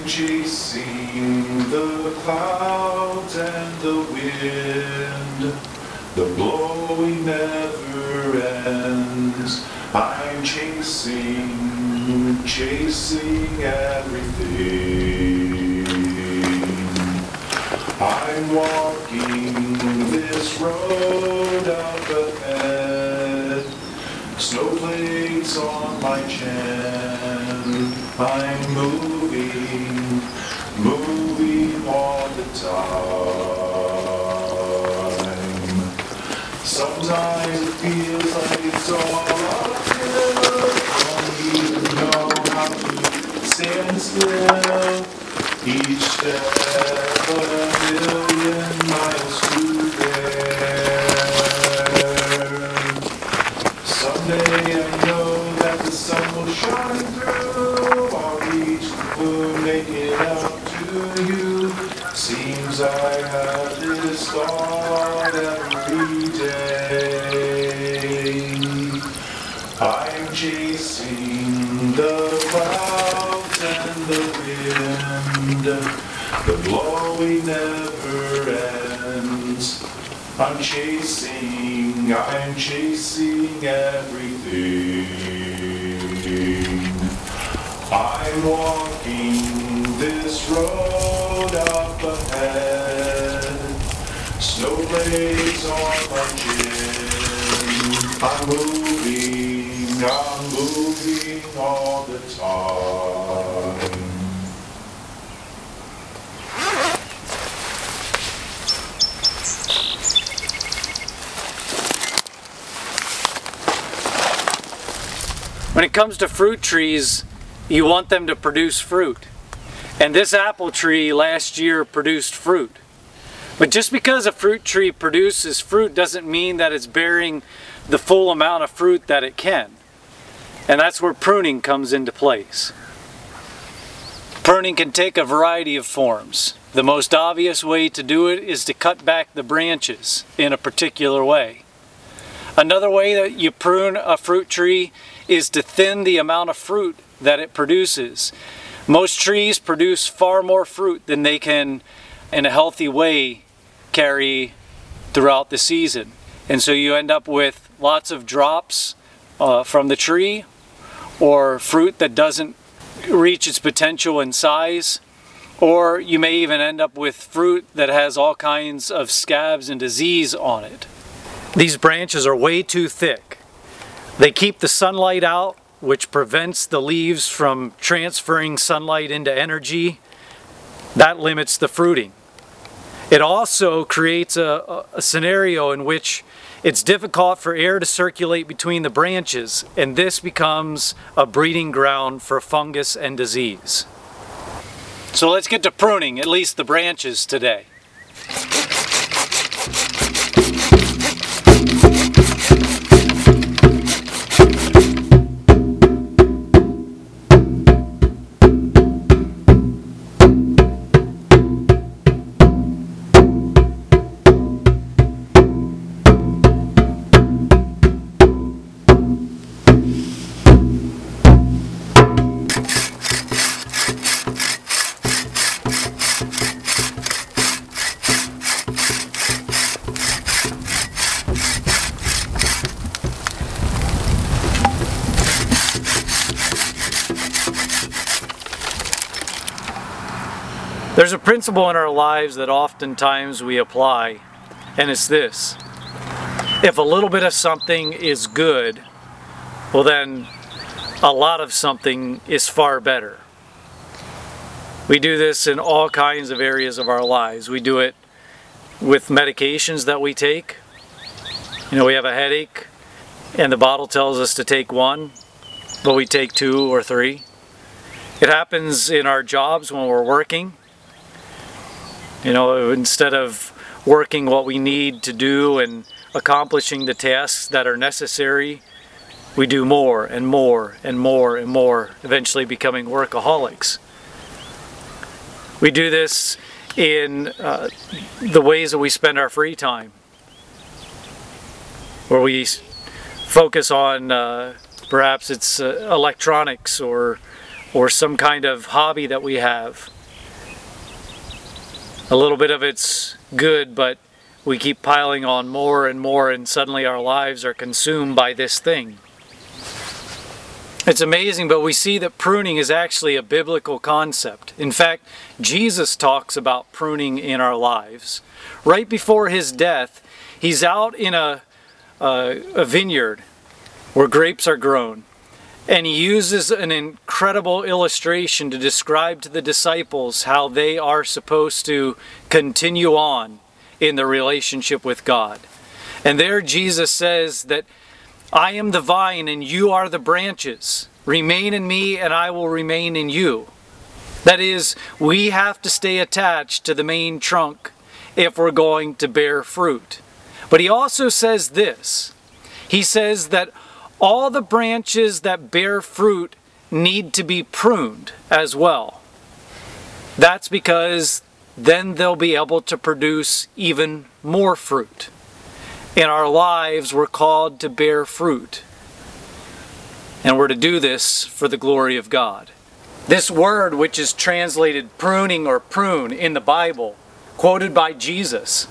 I'm chasing the clouds and the wind. The blowing never ends. I'm chasing everything. I'm walking this road up ahead. Snowflakes on my chin. I'm moving all the time. Sometimes it feels like it's all uphill. Don't even know how to stand still. Each step but a million miles to there. Someday I know that the sun will shine through. I'll reach the moon, make it up to you. Seems I have this thought every day. I'm chasing the clouds and the wind. The blowing never ends. I'm chasing everything. I'm walking this road up ahead. Snowflakes on my chin. I'm moving all the time. When it comes to fruit trees, you want them to produce fruit. And this apple tree last year produced fruit. But just because a fruit tree produces fruit doesn't mean that it's bearing the full amount of fruit that it can. And that's where pruning comes into place. Pruning can take a variety of forms. The most obvious way to do it is to cut back the branches in a particular way. Another way that you prune a fruit tree is to thin the amount of fruit that it produces. Most trees produce far more fruit than they can, in a healthy way, carry throughout the season. And so you end up with lots of drops from the tree, or fruit that doesn't reach its potential in size, or you may even end up with fruit that has all kinds of scabs and disease on it. These branches are way too thick. They keep the sunlight out, which prevents the leaves from transferring sunlight into energy. That limits the fruiting. It also creates a scenario in which it's difficult for air to circulate between the branches, and this becomes a breeding ground for fungus and disease. So let's get to pruning, at least the branches today. There's a principle in our lives that oftentimes we apply, and it's this. If a little bit of something is good, well then a lot of something is far better. We do this in all kinds of areas of our lives. We do it with medications that we take. You know, we have a headache and the bottle tells us to take one, but we take 2 or 3. It happens in our jobs when we're working. You know, instead of working what we need to do and accomplishing the tasks that are necessary, we do more and more and more and more, eventually becoming workaholics. We do this in the ways that we spend our free time, where we focus on perhaps it's electronics or or some kind of hobby that we have. A little bit of it's good, but we keep piling on more and more, and suddenly our lives are consumed by this thing. It's amazing, but we see that pruning is actually a biblical concept. In fact, Jesus talks about pruning in our lives. Right before his death, he's out in a vineyard where grapes are grown. And he uses an incredible illustration to describe to the disciples how they are supposed to continue on in the relationship with God. And there Jesus says that I am the vine and you are the branches. Remain in me and I will remain in you. That is, we have to stay attached to the main trunk if we're going to bear fruit. But he also says this. He says that all the branches that bear fruit need to be pruned as well. That's because then they'll be able to produce even more fruit. In our lives, we're called to bear fruit. And we're to do this for the glory of God. This word, which is translated pruning or prune in the Bible, quoted by Jesus,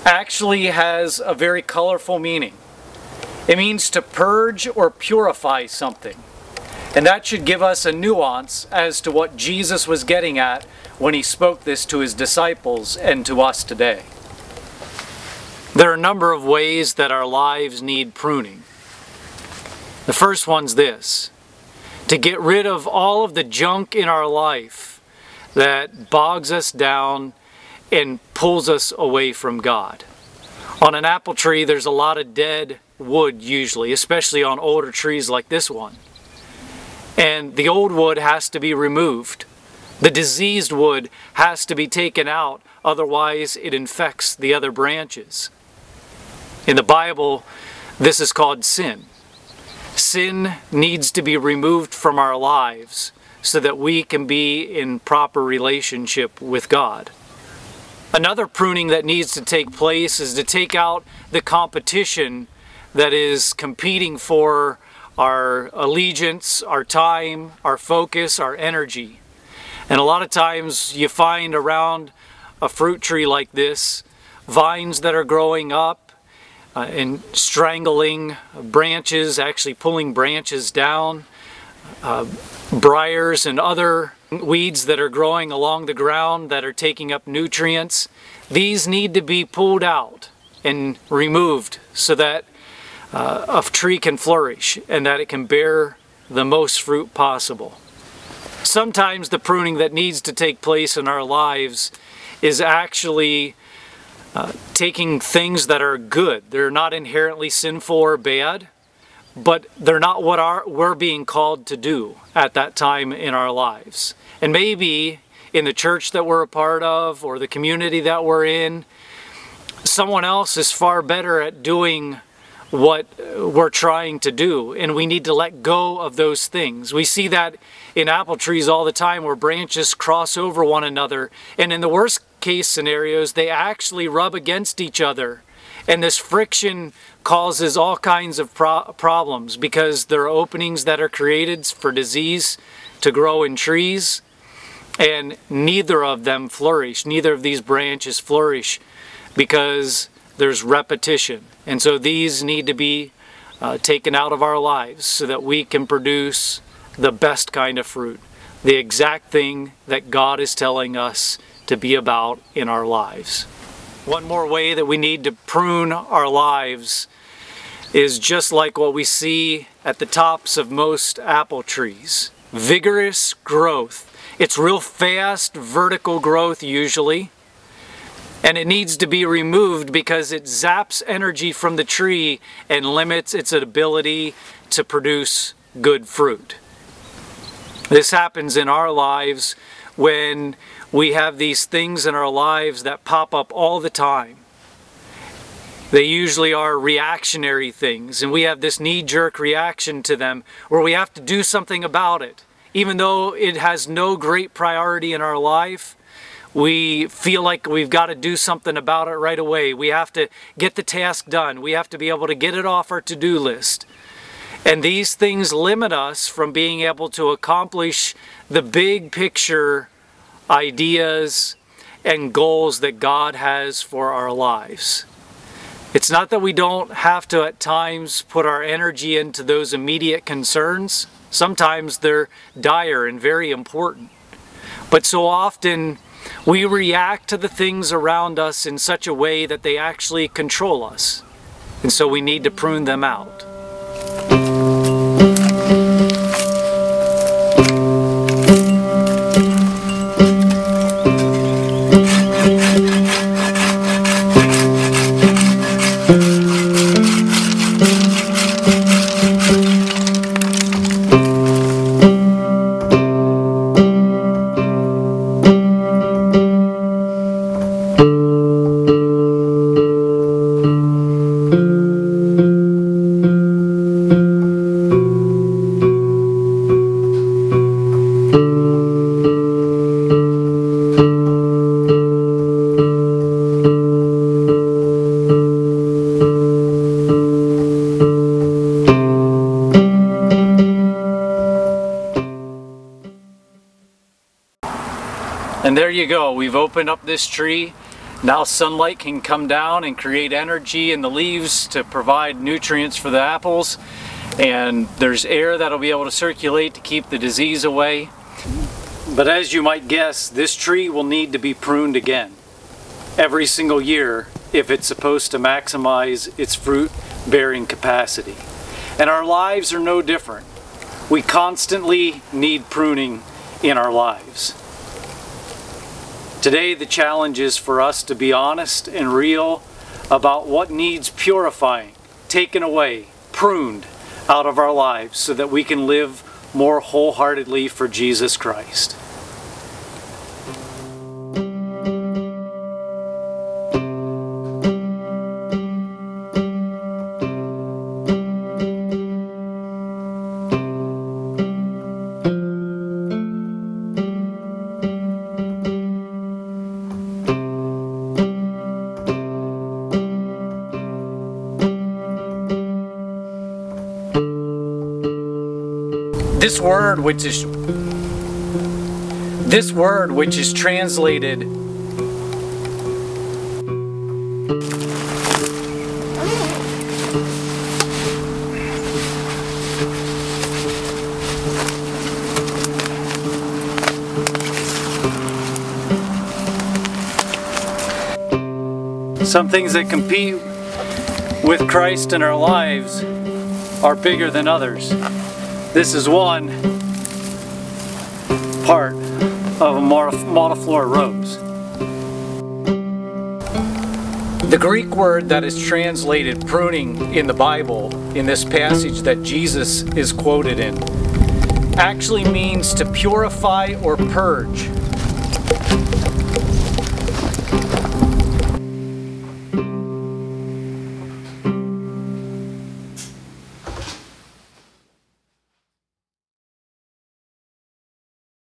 actually has a very colorful meaning. It means to purge or purify something. And that should give us a nuance as to what Jesus was getting at when he spoke this to his disciples and to us today. There are a number of ways that our lives need pruning. The first one's this: to get rid of all of the junk in our life that bogs us down and pulls us away from God. On an apple tree, there's a lot of dead wood usually, especially on older trees like this one. And the old wood has to be removed. The diseased wood has to be taken out, otherwise it infects the other branches. In the Bible, this is called sin. Sin needs to be removed from our lives so that we can be in proper relationship with God. Another pruning that needs to take place is to take out the competition that is competing for our allegiance, our time, our focus, our energy. And a lot of times you find around a fruit tree like this, vines that are growing up and strangling branches, actually pulling branches down, briars and other weeds that are growing along the ground that are taking up nutrients. These need to be pulled out and removed so that a tree can flourish and that it can bear the most fruit possible. Sometimes the pruning that needs to take place in our lives is actually taking things that are good. They're not inherently sinful or bad, but they're not what we're being called to do at that time in our lives. And maybe in the church that we're a part of or the community that we're in, someone else is far better at doing what we're trying to do, and we need to let go of those things. We see that in apple trees all the time where branches cross over one another, and in the worst case scenarios they actually rub against each other, and this friction causes all kinds of problems because there are openings that are created for disease to grow in trees, and neither of them flourish. Neither of these branches flourish because there's repetition. And so these need to be taken out of our lives so that we can produce the best kind of fruit, the exact thing that God is telling us to be about in our lives. One more way that we need to prune our lives is just like what we see at the tops of most apple trees. Vigorous growth. It's real fast, vertical growth usually. And it needs to be removed because it zaps energy from the tree and limits its ability to produce good fruit. This happens in our lives when we have these things in our lives that pop up all the time. They usually are reactionary things, and we have this knee-jerk reaction to them where we have to do something about it. Even though it has no great priority in our life, we feel like we've got to do something about it right away. We have to get the task done. We have to be able to get it off our to-do list. And these things limit us from being able to accomplish the big picture ideas and goals that God has for our lives. It's not that we don't have to at times put our energy into those immediate concerns. Sometimes they're dire and very important. But so often we react to the things around us in such a way that they actually control us. And so we need to prune them out. And there you go, we've opened up this tree. Now sunlight can come down and create energy in the leaves to provide nutrients for the apples. And there's air that'll be able to circulate to keep the disease away. But as you might guess, this tree will need to be pruned again every single year if it's supposed to maximize its fruit bearing capacity. And our lives are no different. We constantly need pruning in our lives. Today the challenge is for us to be honest and real about what needs purifying, taken away, pruned out of our lives so that we can live more wholeheartedly for Jesus Christ. This word which is translated some things that compete with Christ in our lives are bigger than others. This is one part of a multiflora rose. The Greek word that is translated pruning in the Bible, in this passage that Jesus is quoted in, actually means to purify or purge.